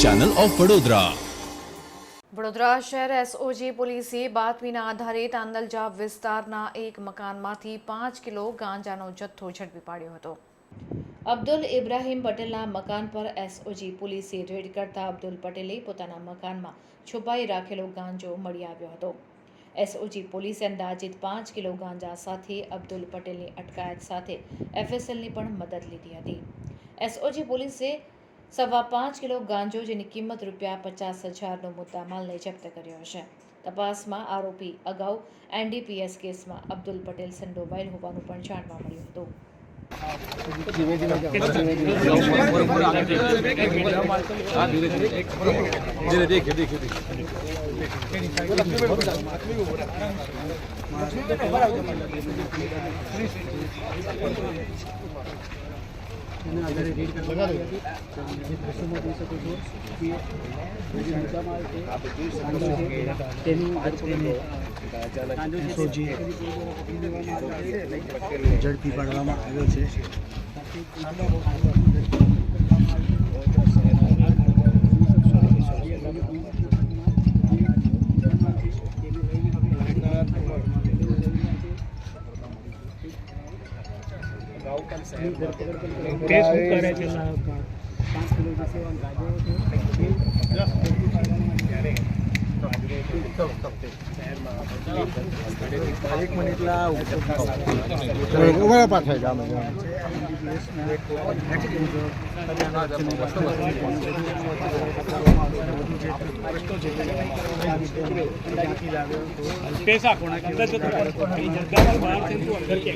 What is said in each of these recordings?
Channel of Vadodara. Vadodara શહેર SOG પોલીસે બાતમીના આધારે તાંદલજા વિસ્તારના એક મકાનમાંથી 5 કિલો ગાંજાનો જથ્થો ઝડપી પાડ્યો હતો। અબ્દુલ ઇબ્રાહીમ પટેલના મકાન પર એસઓજી પોલીસે રેડ કરતા અબ્દુલ પટેલે પોતાના મકાનમાં છુપાઈ રાખેલો ગાંજો મળી આવ્યો હતો। એસઓજી પોલીસે અંદાજિત 5 કિલો ગાંજા સાથે અબ્દુલ પટેલની અટકાયત સાથે એફએસએલની પણ મદદ લીધી હતી। એસઓજી પોલીસે 5.25 કિલો ગાંજો જેની કિંમત ₹50,000નો મુદ્દામાલને જપ્ત કર્યો છે। તપાસમાં આરોપી અગાઉ એનડીપીએસ કેસમાં અબ્દુલ પટેલ સંડોવાયેલ હોવાનું પણ જાણવા મળ્યું હતું। ઝડપી પાડવામાં આવ્યો છે। એક મિનિટલા पैसा कोना कितना जो जगह बाहर से तू अंदर के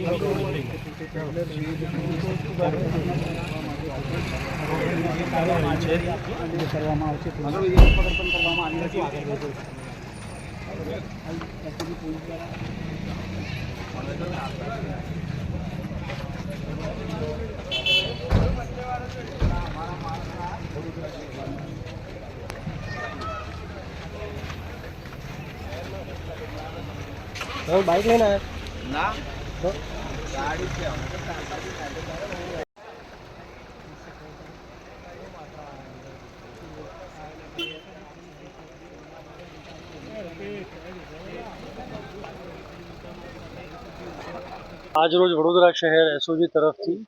કરવામાં આવશે કરવામાં આવી હતી આગળ બાઇક લઈને આવ્યા ના ગાડી છે આજરોજ વડોદરા શહેર એસઓજી તરફથી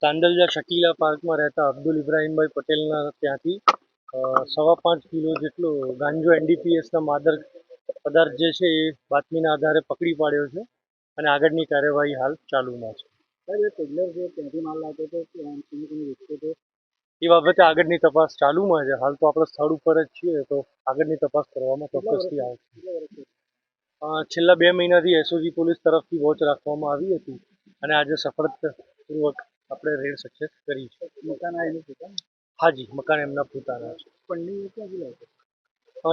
તાંદલજા શકીલા પાર્કમાં રહેતા અબ્દુલ ઇબ્રાહીમભાઈ પટેલના ત્યાંથી 5.25 કિલો જેટલો ગાંજો એનડીપીએસના માદક પદાર્થ જે છે એ બાતમીના આધારે પકડી પાડ્યો છે અને આગળની કાર્યવાહી હાલ ચાલુમાં છે। એ બાબતે આગળની તપાસ ચાલુમાં છે। હાલ તો આપણે સ્થળ ઉપર જ છીએ તો આગળની તપાસ કરવામાં ચોક્કસથી આવશે। છેલ્લા 2 મહિનાથી એસઓજી પોલીસ તરફથી વોચ રાખવામાં આવી હતી અને આજે સફળતાપૂર્વક આપણે રેડ સક્સેસ કરી છે। હાજી, મકાન એમના પોતાના છે।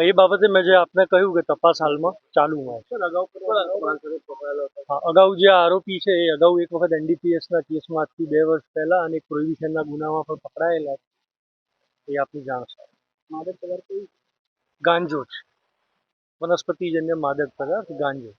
એ બાબતે મેં જે આપને કહ્યું કે તપાસ હાલમાં ચાલુમાં છે। અગાઉ જે આરોપી છે એ અગાઉ એક વખત એનડીપીએસના કેસમાં આજથી 2 વર્ષ પહેલા અને પ્રોહિબિશનના ગુનામાં પણ પકડાયેલા એ આપની જાણ છે। ગાંજો છે, વનસ્પતિજન્ય માદક પદાર્થ ગાંજો।